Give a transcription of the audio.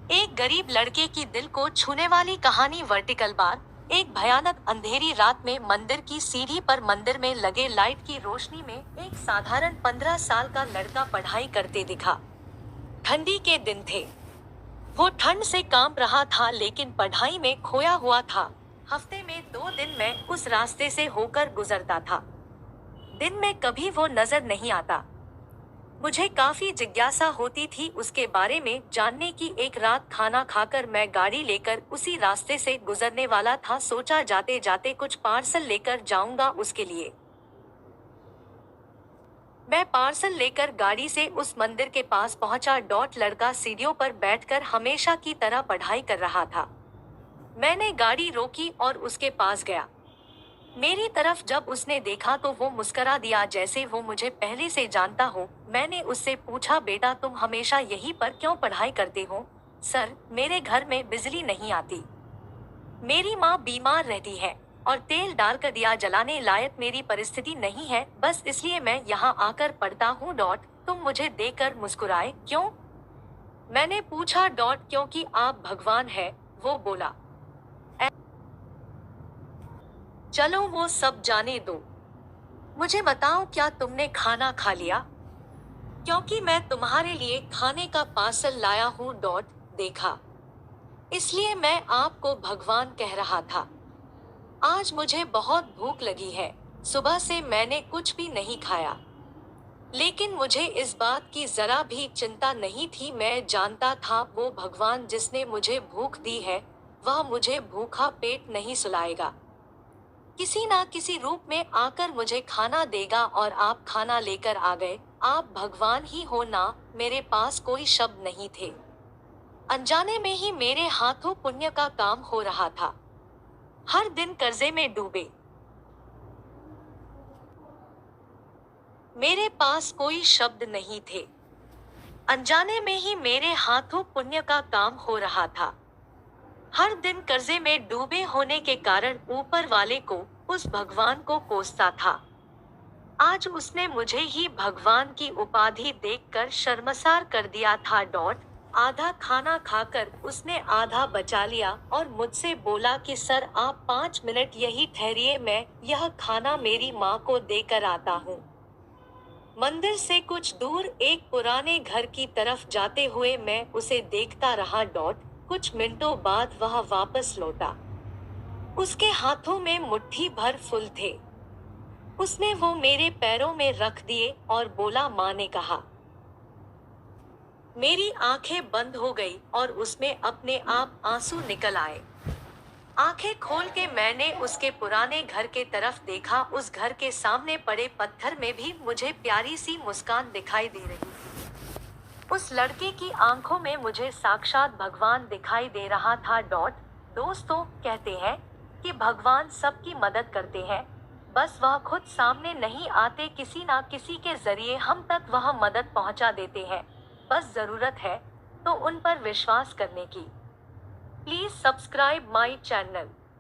एक गरीब लड़के की दिल को छूने वाली कहानी। Vertical bar. एक भयानक अंधेरी रात में मंदिर की सीढ़ी पर मंदिर में लगे लाइट की रोशनी में एक साधारण 15 साल का लड़का पढ़ाई करते दिखा। ठंडी के दिन थे। वो ठंड से कांप रहा था लेकिन पढ़ाई में खोया हुआ था। हफ्ते में 2 दिन मैं उस रास्ते से होकर गुजरता था। दिन में कभी वो नजर नहीं आता। मुझे काफी जिज्ञासा होती थी उसके बारे में जानने की। एक रात खाना खाकर मैं गाड़ी लेकर उसी रास्ते से गुजरने वाला था। सोचा जाते जाते कुछ पार्सल लेकर जाऊंगा उसके लिए। मैं पार्सल लेकर गाड़ी से उस मंदिर के पास पहुंचा। लड़का सीढ़ियों पर बैठकर हमेशा की तरह पढ़ाई कर रहा था। मैंने गाड़ी रोकी और उसके पास गया। मेरी तरफ जब उसने देखा तो वो मुस्करा दिया जैसे वो मुझे पहले से जानता हो। मैंने उससे पूछा, बेटा तुम हमेशा यहीं पर क्यों पढ़ाई करते हो? सर, मेरे घर में बिजली नहीं आती। मेरी माँ बीमार रहती है और तेल डालकर दिया जलाने लायक मेरी परिस्थिति नहीं है। बस इसलिए मैं यहाँ आकर पढ़ता हूँ। तुम मुझे देखकर मुस्कुराए क्यों? मैंने पूछा। क्योंकि आप भगवान है, वो बोला। चलो वो सब जाने दो। मुझे बताओ, क्या तुमने खाना खा लिया? क्योंकि मैं तुम्हारे लिए खाने का पार्सल लाया हूँ। देखा, इसलिए मैं आपको भगवान कह रहा था। आज मुझे बहुत भूख लगी है। सुबह से मैंने कुछ भी नहीं खाया। लेकिन मुझे इस बात की जरा भी चिंता नहीं थी। मैं जानता था वो भगवान जिसने मुझे भूख दी है, वह मुझे भूखा पेट नहीं सुलाएगा। किसी ना किसी रूप में आकर मुझे खाना देगा। और आप खाना लेकर आ गए। आप भगवान ही हो ना? मेरे पास कोई शब्द नहीं थे। अनजाने में ही मेरे हाथों पुण्य का काम हो रहा था। हर दिन कर्जे में डूबे। मेरे पास कोई शब्द नहीं थे। अनजाने में ही मेरे हाथों पुण्य का काम हो रहा था। हर दिन कर्जे में डूबे होने के कारण ऊपर वाले को, उस भगवान को कोसता था। आज उसने मुझे ही भगवान की उपाधि देकर शर्मसार कर दिया था। आधा खाना खाकर उसने आधा बचा लिया और मुझसे बोला कि सर आप 5 मिनट यही ठहरिए, मैं यह खाना मेरी माँ को देकर आता हूँ। मंदिर से कुछ दूर एक पुराने घर की तरफ जाते हुए मैं उसे देखता रहा। कुछ मिनटों बाद वह वापस लौटा। उसके हाथों में मुट्ठी भर फूल थे। उसने वो मेरे पैरों में रख दिए और बोला, माँ ने कहा। मेरी आंखें बंद हो गई और उसमें अपने आप आंसू निकल आए। आंखें खोल के मैंने उसके पुराने घर के तरफ देखा। उस घर के सामने पड़े पत्थर में भी मुझे प्यारी सी मुस्कान दिखाई दे रही थी। उस लड़के की आंखों में मुझे साक्षात भगवान दिखाई दे रहा था। दोस्तों कहते हैं कि भगवान सबकी मदद करते हैं, बस वह खुद सामने नहीं आते। किसी ना किसी के जरिए हम तक वह मदद पहुंचा देते हैं। बस जरूरत है तो उन पर विश्वास करने की। Please subscribe my channel.